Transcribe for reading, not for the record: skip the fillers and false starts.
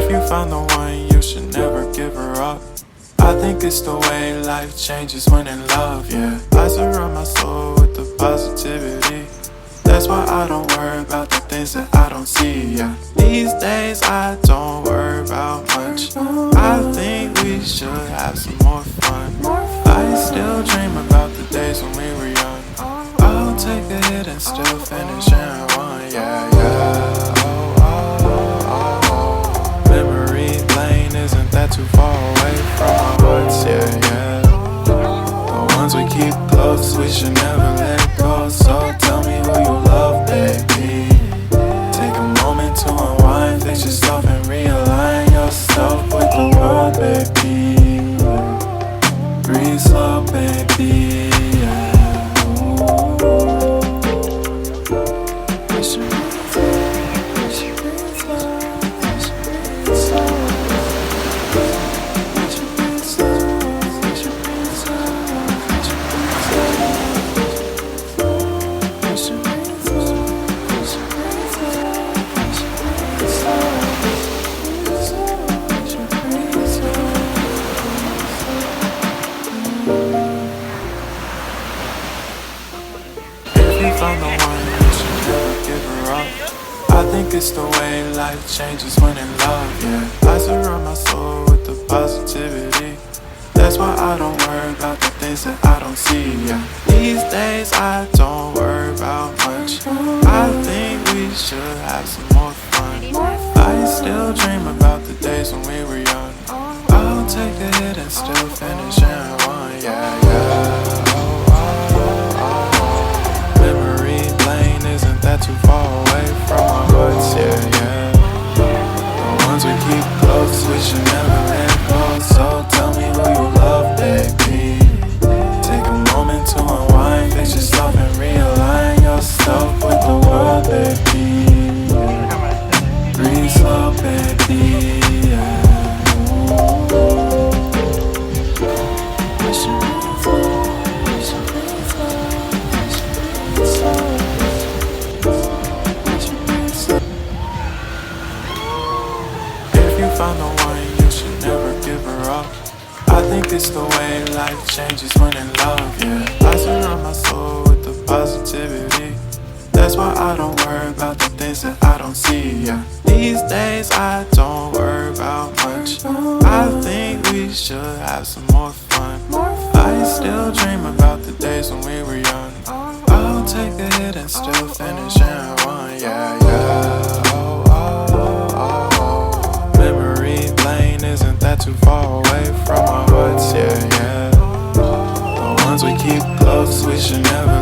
If you found the one, you should never give her up. I think it's the way life changes when in love, yeah. I surround my soul with the positivity. That's why I don't worry about the things that I don't see, yeah. These days I don't worry about much. I think we should have some more fun. I still dream about the days when we were young. I'll take a hit and still finish in one, yeah, yeah. Oh, oh, oh, oh. Memory lane isn't that too far away from our hearts, yeah, yeah. The ones we keep close, we should never let go. So tell me who you love, baby. Take a moment to unwind, fix yourself and realign yourself with the world, baby. Breathe slow, baby, yeah. Found the one, you should never give her up. I think it's the way life changes when in love, yeah. I surround my soul with the positivity. That's why I don't worry about the things that I don't see, yeah. These days I don't worry about much. I think we should have some more fun. I still dream about the days when we were young. I'll take a hit and still finish in one, yeah, yeah. Isn't that too far away from our hearts, yeah, yeah. The ones we keep close, we should never let go. So tell me who you love, baby. Take a moment to unwind, fix yourself and realign yourself with the world, baby. Breathe slow, baby, yeah. Found the one, you should never give her up. I think it's the way life changes when in love, yeah. I surround my soul with the positivity. That's why I don't worry about the things that I don't see, yeah. These days I don't worry about much. I think we should have some more fun. I still dream about the days when we were young. I'll take a hit and still finish in one, yeah, yeah. Isn't that too far away from our hearts, yeah, yeah. The ones we keep close, we should never